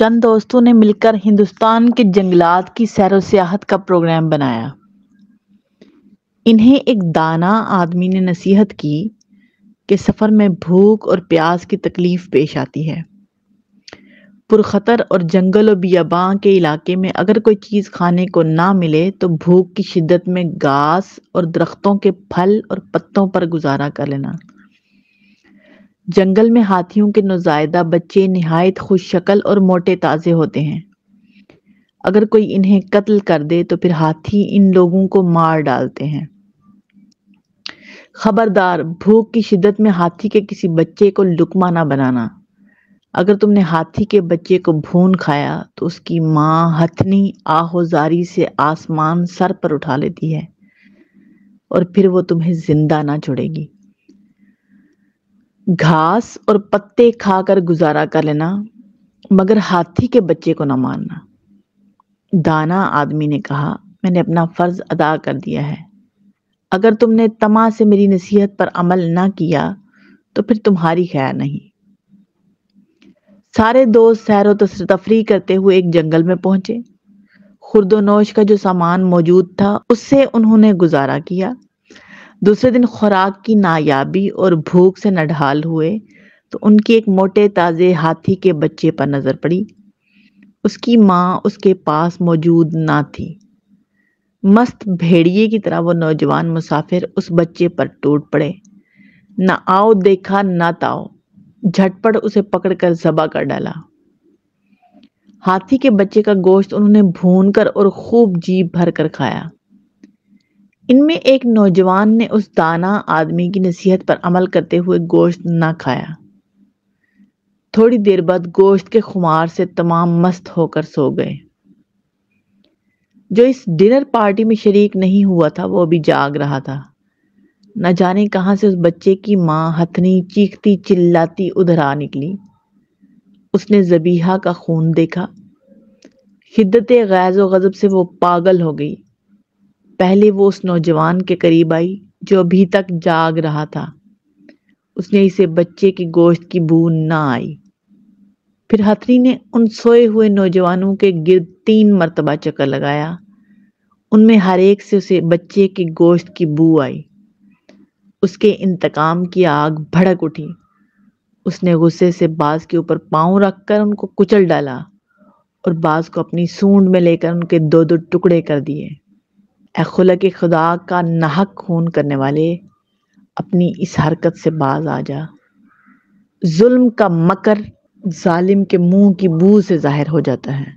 چند دوستوں نے مل کر ہندوستان کے جنگلات کی سیر و سیاحت کا پروگرام بنایا۔ انہیں ایک دانا آدمی نے نصیحت کی کہ سفر میں بھوک اور پیاس کی تکلیف پیش آتی ہے۔ پرخطر اور جنگل و بیاباں کے علاقے میں اگر کوئی چیز کھانے کو نہ ملے تو بھوک کی شدت میں گھاس اور درختوں کے پھل اور پتوں پر گزارا کر لینا۔ جنگل میں ہاتھیوں کے نوزائیدہ بچے نہایت خوش شکل اور موٹے تازے ہوتے ہیں۔ اگر کوئی انہیں قتل کر دے تو پھر ہاتھی ان لوگوں کو مار ڈالتے ہیں۔ خبردار، بھوک کی شدت میں ہاتھی کے کسی بچے کو لقمہ نہ بنانا۔ اگر تم نے ہاتھی کے بچے کو بھون کھایا تو اس کی ماں ہتھنی آہوزاری سے آسمان سر پر اٹھا لیتی ہے اور پھر وہ تمہیں زندہ نہ چھوڑے گی۔ گھاس اور پتے کھا کر گزارا کر لینا، مگر ہاتھی کے بچے کو نہ مارنا۔ دانا آدمی نے کہا، میں نے اپنا فرض ادا کر دیا ہے۔ اگر تم نے طمع سے میری نصیحت پر عمل نہ کیا تو پھر تمہاری خیر نہیں۔ سارے دوست سیر و تفریح کرتے ہوئے ایک جنگل میں پہنچے۔ خورد و نوش کا جو سامان موجود تھا اس سے انہوں نے گزارا کیا۔ دوسرے دن خوراک کی نایابی اور بھوک سے نڈھال ہوئے تو ان کی ایک موٹے تازے ہاتھی کے بچے پر نظر پڑی۔ اس کی ماں اس کے پاس موجود نہ تھی۔ مست بھیڑیے کی طرح وہ نوجوان مسافر اس بچے پر ٹوٹ پڑے۔ نہ آؤ دیکھا نہ تاؤ، جھٹ پڑ اسے پکڑ کر ذبح کر ڈالا۔ ہاتھی کے بچے کا گوشت انہوں نے بھون کر اور خوب جی بھر کر کھایا۔ ان میں ایک نوجوان نے اس دانا آدمی کی نصیحت پر عمل کرتے ہوئے گوشت نہ کھایا۔ تھوڑی دیر بعد گوشت کے خمار سے تمام مست ہو کر سو گئے۔ جو اس ڈنر پارٹی میں شریک نہیں ہوا تھا وہ بھی جاگ رہا تھا۔ نہ جانے کہاں سے اس بچے کی ماں ہتھنی چیختی چلاتی ادھر آ نکلی۔ اس نے ذبیحہ کا خون دیکھا۔ شدت غیظ و غضب سے وہ پاگل ہو گئی۔ پہلے وہ اس نوجوان کے قریب آئی جو ابھی تک جاگ رہا تھا۔ اس نے اسے بچے کی گوشت کی بو نہ آئی۔ پھر ہتھنی نے ان سوئے ہوئے نوجوانوں کے گرد 3 مرتبہ چکر لگایا۔ ان میں ہر ایک سے اسے بچے کی گوشت کی بو آئی۔ اس کے انتقام کی آگ بھڑک اٹھی۔ اس نے غصے سے باز کے اوپر پاؤں رکھ کر ان کو کچل ڈالا اور باز کو اپنی سونڈ میں لے کر ان کے 2 ٹکڑے کر دیے۔ اے خلق خدا کا ناحق خون کرنے والے، اپنی اس حرکت سے باز آ جا۔ ظلم کا مکر ظالم کے منہ کی بو سے ظاہر ہو جاتا ہے۔